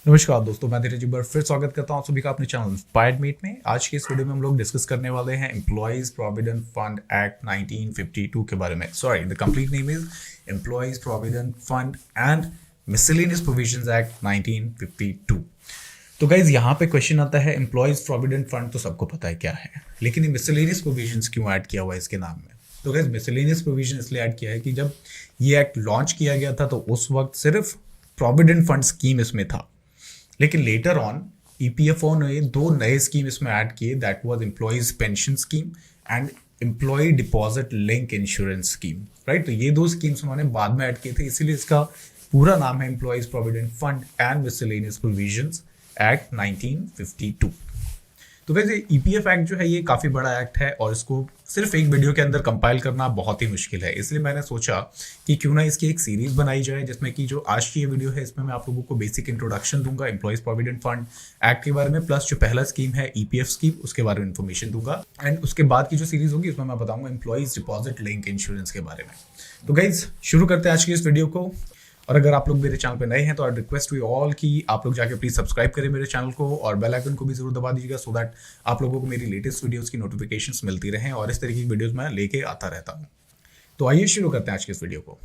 नमस्कार दोस्तों, मैं धीरज एक फिर स्वागत करता हूं सभी का अपने चैनल इंस्पायर्ड मीट में। आज की इस वीडियो में हम लोग डिस्कस करने वाले हैं एम्प्लॉइज प्रोविडेंट फंड एक्ट 1952 के बारे में। Sorry, the complete name is employees provident fund and miscellaneous provisions act 1952। तो गाइज यहाँ पे क्वेश्चन आता है, एम्प्लॉइज प्रोविडेंट फंड तो सबको पता है क्या है, लेकिन ये मिसलेनियस प्रोविजंस क्यों ऐड किया हुआ है इसके नाम में। तो गाइज मिसलेनियस प्रोविजन इसलिए ऐड किया है कि जब ये एक्ट लॉन्च किया गया था तो उस वक्त सिर्फ प्रोविडेंट फंड स्कीम इसमें था, लेकिन लेटर ऑन ईपीएफओ ने दो नए स्कीम इसमें ऐड किए, that was employees pension scheme and employee deposit link insurance scheme. Right, तो ये दो स्कीम्स उन्होंने बाद में ऐड किए थे, इसीलिए इसका पूरा नाम है employees provident fund and miscellaneous provisions act 1952। तो वैसे ईपीएफ एक्ट जो है ये काफ़ी बड़ा एक्ट है और इसको सिर्फ एक वीडियो के अंदर कंपाइल करना बहुत ही मुश्किल है, इसलिए मैंने सोचा कि क्यों ना इसकी एक सीरीज बनाई जाए, जिसमें कि जो आज की ये वीडियो है इसमें मैं आप लोगों को बेसिक इंट्रोडक्शन दूंगा एम्प्लॉइज प्रोविडेंट फंड एक्ट के बारे में, प्लस जो पहला स्कीम है ईपीएफ स्कीम उसके बारे में इन्फॉर्मेशन दूंगा, एंड उसके बाद की जो सीरीज होगी उसमें मैं बताऊंगा एम्प्लॉइज डिपॉजिट लिंक इंश्योरेंस के बारे में। तो गाइज शुरू करते हैं आज की इस वीडियो को। और अगर आप लोग मेरे चैनल पे नए हैं तो आई रिक्वेस्ट यू ऑल कि आप लोग जाके प्लीज सब्सक्राइब करें मेरे चैनल को और बेल आइकन को भी जरूर दबा दीजिएगा, सो दैट आप लोगों को मेरी लेटेस्ट वीडियोस की नोटिफिकेशंस मिलती रहें और इस तरीके की वीडियोस मैं लेके आता रहता हूं। तो आइए शुरू करते हैं आज की इस वीडियो को।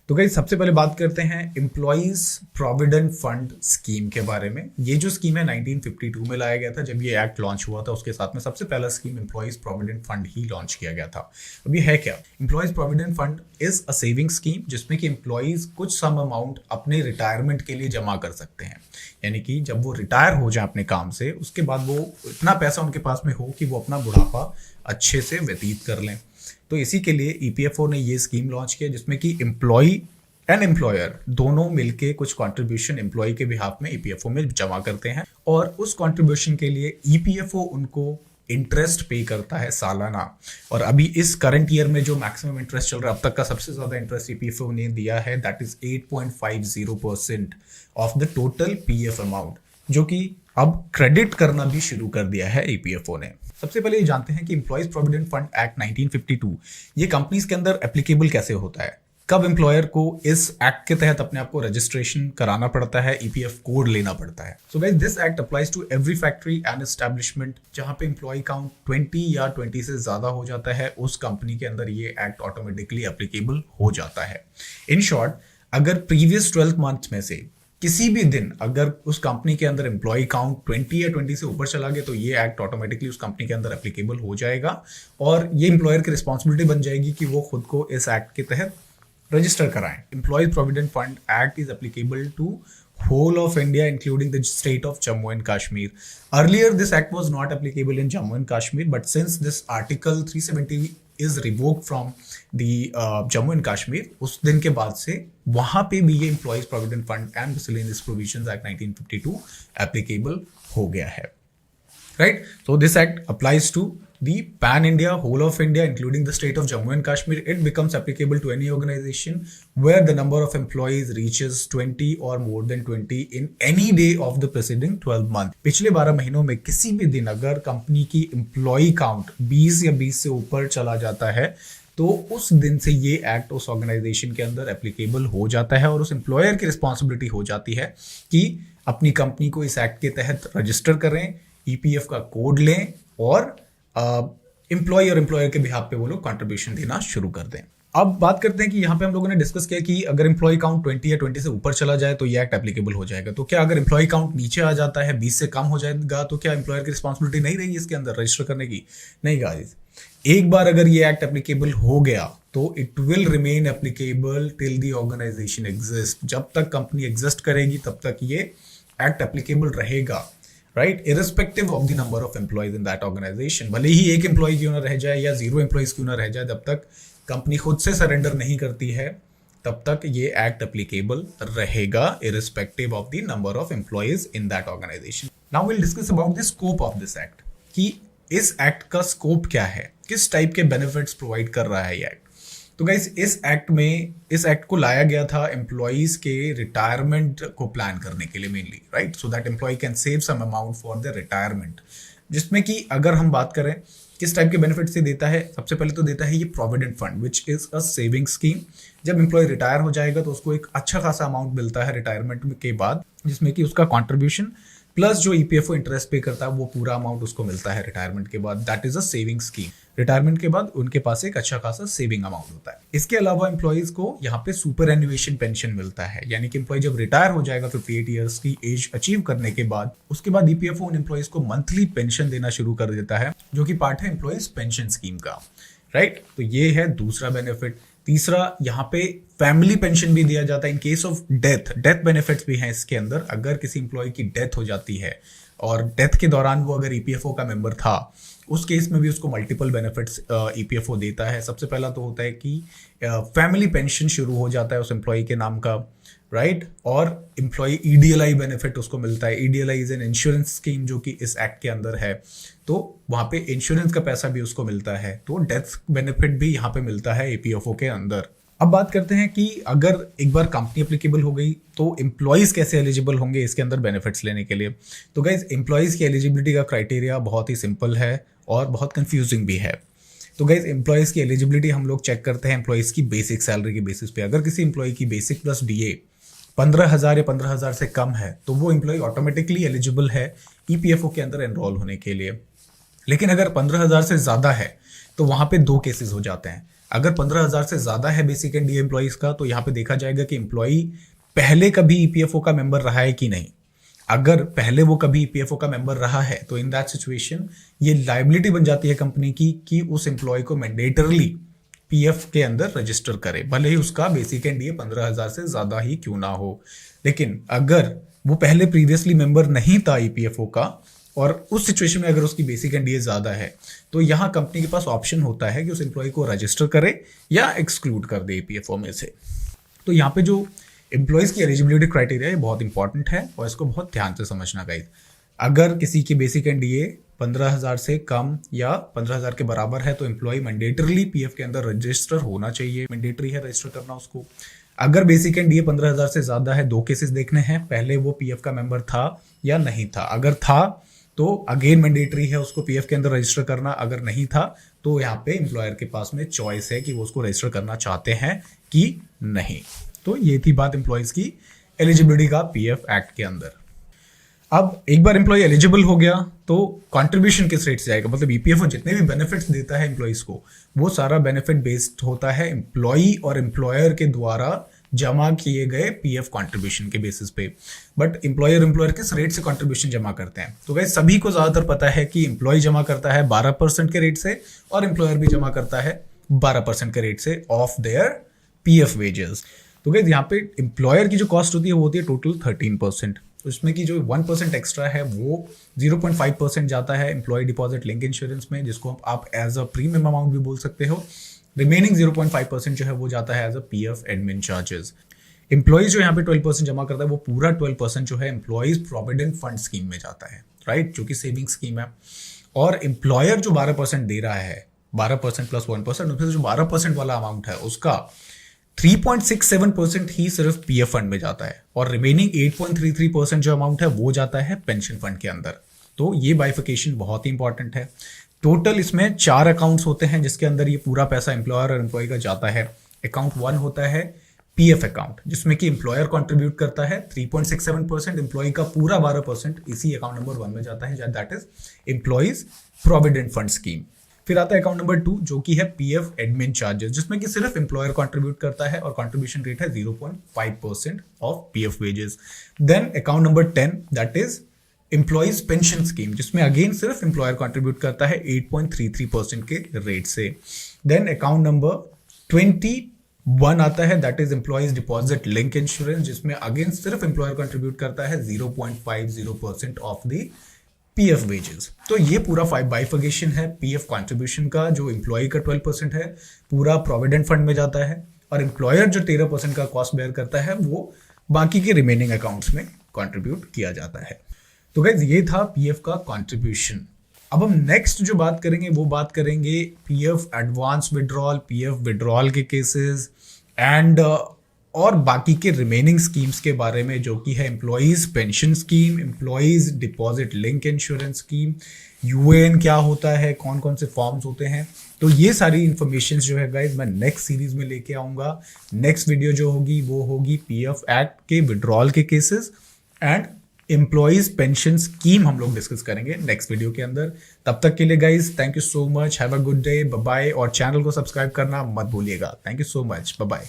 तो गाइस सबसे पहले बात करते हैं एम्प्लॉइज प्रोविडेंट फंड स्कीम के बारे में। ये जो स्कीम है 1952 में लाया गया था, जब ये एक्ट लॉन्च हुआ था उसके साथ में सबसे पहला स्कीम एम्प्लॉइज प्रोविडेंट फंड ही लॉन्च किया गया था। अब ये है क्या? Employees provident fund is a saving scheme जिसमें कि एम्प्लॉइज कुछ सम अमाउंट अपने रिटायरमेंट के लिए जमा कर सकते हैं, यानी कि जब वो रिटायर हो जाए अपने काम से उसके बाद वो इतना पैसा उनके पास में हो कि वो अपना बुढ़ापा अच्छे से व्यतीत कर लें। तो इसी के लिए ईपीएफओ ने ये स्कीम लॉन्च किया जिसमें कि एम्प्लॉय एंड एम्प्लॉयर दोनों मिलके कुछ कंट्रीब्यूशन एम्प्लॉय के बिहाफ में ईपीएफओ में जमा करते हैं और उस कंट्रीब्यूशन के लिए ईपीएफओ उनको इंटरेस्ट पे करता है सालाना। और अभी इस करंट ईयर में जो मैक्सिमम इंटरेस्ट चल रहा है, अब तक का सबसे ज्यादा इंटरेस्ट ईपीएफओ ने दिया है, that is 8.50% of the total PF amount, जो कि अब क्रेडिट करना भी शुरू कर दिया है ईपीएफओ ने। सबसे पहले ये जानते हैं कि एम्प्लॉइज प्रोविडेंट फंड एक्ट 1952 ये कंपनीज के अंदर एप्लीकेबल कैसे होता है, कब एम्प्लॉयर को इस एक्ट के तहत अपने आप को रजिस्ट्रेशन कराना पड़ता है, ईपीएफ कोड लेना पड़ता है। So guys this act applies to every factory and establishment जहां पे एम्प्लॉय काउंट 20 या 20 से ज्यादा हो जाता है, उस कंपनी के अंदर ये एक्ट ऑटोमेटिकली एप्लीकेबल हो जाता है। इन शॉर्ट, अगर प्रीवियस 12 मंथ में से किसी भी दिन अगर उस कंपनी के अंदर एम्प्लॉय काउंट 20 या 20 से ऊपर चला गया तो ये एक्ट ऑटोमेटिकली उस कंपनी के अंदर एप्लीकेबल हो जाएगा और ये एम्प्लॉयर की रिस्पॉन्सिबिलिटी बन जाएगी कि वो खुद को इस एक्ट के तहत रजिस्टर कराएं। Employees provident fund act is applicable to whole of India including the state of Jammu and Kashmir. Earlier this act was not applicable in Jammu and Kashmir, but since this article 370 is revoked from the Jammu and Kashmir, उस दिन के बाद से वहां पे भी ये Employees Provident Fund and Miscellaneous Provisions Act 1952 applicable हो गया है। Right? So this act applies to the pan-India, whole of India, including the state of Jammu and Kashmir. It becomes applicable to any organization where the number of employees reaches 20 or more than 20 in any day of the preceding 12 months. पिछले 12 महीनों में किसी भी दिन अगर company की employ count 20 या 20 से ऊपर चला जाता है तो उस दिन से ये एक्ट उस ऑर्गेनाइजेशन के अंदर एप्लीकेबल हो जाता है और उस एम्प्लॉयर की रिस्पॉन्सिबिलिटी हो जाती है कि अपनी कंपनी को इस एक्ट के तहत रजिस्टर करें, ईपीएफ का कोड लें और एम्प्लॉय और एम्प्लॉयर के बिहाफ पे वो लोग कंट्रीब्यूशन देना शुरू कर दें। अब बात करते हैं कि यहाँ पे हम लोगों ने डिस्कस किया कि अगर एम्प्लॉय काउंट 20 या 20 से ऊपर चला जाए तो ये एक्ट एप्लीकेबल हो जाएगा। तो क्या अगर एम्प्लॉय काउंट नीचे आ जाता है, 20 से कम हो जाएगा, तो क्या एम्प्लॉयर की रिस्पॉन्सिबिलिटी नहीं रहेगी इसके अंदर रजिस्टर करने की? नहीं गाइस, एक बार अगर ये एक्ट एप्लीकेबल हो गया तो it will remain applicable till the organisation exist. जब तक कंपनी एग्जिस्ट करेगी तब तक ये एक्ट एप्लीकेबल रहेगा, right, irrespective of the number of employees in that organisation. भले ही एक एम्प्लॉय क्यों ना रह जाए या 0 एम्प्लॉइज क्यों ना रह जाए, जब तक कंपनी खुद से सरेंडर नहीं करती है तब तक ये एक्ट एप्लीकेबल रहेगा irrespective of the number of employees in that organisation. Now will discuss about the scope of this act, कि इस एक्ट का स्कोप क्या है, किस टाइप के बेनिफिट्स प्रोवाइड कर रहा है ये एक्ट। तो गाइस इस एक्ट को लाया गया था एम्प्लॉइज के रिटायरमेंट को प्लान करने के लिए mainly, right, so that employee can save some amount for the retirement. जिसमें कि अगर हम बात करें किस टाइप के बेनिफिट्स ये देता है? सबसे पहले तो देता है ये provident fund which is a saving scheme. जब एम्प्लॉय रिटायर हो जाएगा तो उसको एक अच्छा खासा अमाउंट मिलता है रिटायरमेंट के बाद, जिसमें कि उसका कॉन्ट्रीब्यूशन प्लस जो ईपीएफओ इंटरेस्ट पे करता है वो पूरा अमाउंट उसको मिलता है रिटायरमेंट के बाद। That is a saving scheme. Retirement के बाद उनके पास एक अच्छा खासा सेविंग अमाउंट होता है। इसके अलावा एम्प्लॉयज को यहाँ पे सुपर एन्युएशन पेंशन मिलता है, यानी कि एम्प्लॉय जब रिटायर हो जाएगा 58 ईयर्स की एज अचीव करने के बाद, उसके बाद ईपीएफओ उन एम्प्लॉयज को मंथली पेंशन देना शुरू कर देता है, जो कि पार्ट है एम्प्लॉयज पेंशन स्कीम का, राइट। तो ये है दूसरा बेनिफिट। तीसरा, यहाँ पे फैमिली पेंशन भी दिया जाता है in case of death. Death benefits भी हैं इसके अंदर। अगर किसी एम्प्लॉय की डेथ हो जाती है और डेथ के दौरान वो अगर ईपीएफओ का मेंबर था, उस केस में भी उसको मल्टीपल बेनिफिट्स ईपीएफओ देता है। सबसे पहला तो होता है कि फैमिली पेंशन शुरू हो जाता है उस एम्प्लॉय के नाम का, राइट। और एम्प्लॉय ईडीएलआई बेनिफिट उसको मिलता है। ईडीएलआई इज एन इंश्योरेंस स्कीम जो कि इस एक्ट के अंदर है, तो वहाँ पे इंश्योरेंस का पैसा भी उसको मिलता है। तो डेथ बेनिफिट भी यहाँ पे मिलता है ईपीएफओ के अंदर। अब बात करते हैं कि अगर एक बार कंपनी एप्लीकेबल हो गई तो एम्प्लॉयज कैसे एलिजिबल होंगे इसके अंदर बेनिफिट्स लेने के लिए। तो गाइज, एम्प्लॉयज की एलिजिबिलिटी का क्राइटेरिया बहुत ही सिंपल है और बहुत कंफ्यूजिंग भी है। तो गाइज, एम्प्लॉयज की एलिजिबिलिटी हम लोग चेक करते हैं एम्प्लॉयज की बेसिक सैलरी के बेसिस पे। अगर किसी एम्प्लॉय की बेसिक प्लस डीए 15,000 या 15,000 से कम है तो वो एम्प्लॉय ऑटोमेटिकली एलिजिबल है ईपीएफओ के अंदर एनरोल होने के लिए। लेकिन अगर 15,000 से ज़्यादा है तो वहाँ पे दो केसेस हो जाते हैं। अगर 15,000 से ज़्यादा है बेसिक एंड डीए एम्प्लॉयज़ का, तो यहाँ पे देखा जाएगा कि एम्प्लॉई पहले कभी ईपीएफओ का मेंबर रहा है कि नहीं। अगर पहले वो कभी ईपीएफओ का मेंबर रहा है तो इन दैट सिचुएशन ये लाइबिलिटी बन जाती है कंपनी की कि उस एम्प्लॉय को मैंडेटरली पीएफ के अंदर रजिस्टर करे, भले ही उसका बेसिक एंड डीए 15,000 से ज़्यादा ही क्यों ना हो। लेकिन अगर वो पहले प्रीवियसली मेंबर नहीं था ईपीएफओ का और उस सिचुएशन में अगर उसकी बेसिक एंड डीए ज़्यादा है, तो यहाँ कंपनी के पास ऑप्शन होता है कि उस एम्प्लॉय को रजिस्टर करे या एक्सक्लूड कर दे ईपीएफओ में से। तो यहाँ पे जो एम्प्लॉयज़ की एलिजिबिलिटी क्राइटेरिया है बहुत इंपॉर्टेंट है और इसको बहुत ध्यान से समझना गाइस। अगर किसी की बेसिक एंड डीए 15,000 से कम या 15,000 के बराबर है तो एम्प्लॉय मैंडेटरली पीएफ के अंदर रजिस्टर होना चाहिए, मैंडेटरी है रजिस्टर करना उसको। अगर बेसिक एंड डीए 15,000 से ज़्यादा है, दो केसेस देखने हैं, पहले वो पीएफ का मेंबर था या नहीं था। अगर था तो अगेन मैंडेटरी है उसको पीएफ के अंदर रजिस्टर करना, अगर नहीं था तो यहाँ पे एम्प्लॉयर के पास में चॉइस है कि वो उसको रजिस्टर करना चाहते हैं कि नहीं। तो ये थी बात एम्प्लॉयज़ की एलिजिबिलिटी का पीएफ एक्ट के अंदर। अब एक बार एम्प्लॉय एलिजिबल हो गया तो कंट्रीब्यूशन किस रेट से जाएगा, मतलब ईपीएफओ जितने भी बेनिफिट्स देता है एम्प्लॉयज को वो सारा बेनिफिट बेस्ड होता है एम्प्लॉई और एम्प्लॉयर के द्वारा जमा किए गए पीएफ कंट्रीब्यूशन के बेसिस पे। बट एम्प्लॉयर किस रेट से कंट्रीब्यूशन जमा करते हैं, तो गाइस सभी को ज्यादातर पता है कि एम्प्लॉय जमा करता है 12% के रेट से और एम्प्लॉयर भी जमा करता है 12% के रेट से ऑफ देयर पीएफ वेजेस। तो गाइस यहाँ पे एम्प्लॉयर की जो कॉस्ट होती है वो होती है टोटल 13%। उसमें की जो 1% एक्स्ट्रा है वो 0.5% जाता है एम्प्लॉय डिपॉजिट लिंक इंश्योरेंस में, जिसको आप एज अ प्रीमियम अमाउंट भी बोल सकते हो। रिमेनिंग 0.5% जो है वो जाता है as a PF admin charges. Employees जो यहाँ पे 12% जमा करता है वो पूरा 12% जो है एम्प्लॉयज प्रोविडेंट फंड स्कीम में जाता है, राइट, जो कि सेविंग स्कीम है। और एम्प्लॉयर जो 12% दे रहा है, 12% प्लस 1%, उसमें जो 12% वाला अमाउंट है उसका 3.67% ही सिर्फ पीएफ फंड में जाता है और रिमेनिंग 8.33% जो अमाउंट है वो जाता है पेंशन फंड के अंदर। तो ये बाइफिकेशन बहुत ही इंपॉर्टेंट है। टोटल इसमें 4 अकाउंट्स होते हैं जिसके अंदर ये पूरा पैसा एम्प्लॉयर और एम्प्लॉय का जाता है। अकाउंट 1 होता है पीएफ अकाउंट, जिसमें कि एम्प्लॉयर कंट्रीब्यूट करता है 3.67%, एम्प्लॉय का पूरा 12% इसी अकाउंट नंबर 1 में जाता है, that is employees provident fund scheme. फिर आता है अकाउंट नंबर 2 जो कि है पीएफ एडमिन चार्जेस, जिसमें कि सिर्फ एम्प्लॉयर कंट्रीब्यूट करता है और कंट्रीब्यूशन रेट है 0.5% of PF wages. Then account number 10 that is employees pension scheme, जिसमें अगेन सिर्फ एम्प्लॉयर कंट्रीब्यूट करता है 8.33% के रेट से। देन अकाउंट नंबर 21 आता है that is employees deposit link insurance, जिसमें अगेन सिर्फ एम्प्लॉयर कंट्रीब्यूट करता है 0.50% ऑफ द पीएफ वेजेस। तो ये पूरा बाइफिकेशन है पीएफ कंट्रीब्यूशन का, जो एम्प्लॉय का 12% है पूरा प्रोविडेंट फंड में जाता है और एम्प्लॉयर जो 13% का कॉस्ट बेयर करता है वो बाकी के रिमेनिंग अकाउंट्स में कंट्रीब्यूट किया जाता है। तो गाइस ये था पीएफ का कंट्रीब्यूशन। अब हम नेक्स्ट जो बात करेंगे वो बात करेंगे PF advance withdrawal, PF withdrawal के केसेस एंड और बाकी के रिमेनिंग स्कीम्स के बारे में, जो कि है employees pension scheme, employees deposit link insurance scheme, UAN क्या होता है, कौन कौन से फॉर्म्स होते हैं। तो ये सारी इन्फॉर्मेशन जो है गाइज मैं नेक्स्ट सीरीज में लेके आऊँगा। नेक्स्ट वीडियो जो होगी वो होगी पीएफ एक्ट के विड्रॉल के cases and employees pension scheme हम लोग डिस्कस करेंगे नेक्स्ट वीडियो के अंदर। तब तक के लिए guys thank you so much, have a good day, bye bye, और चैनल को सब्सक्राइब करना मत भूलिएगा। Thank you so much, bye bye.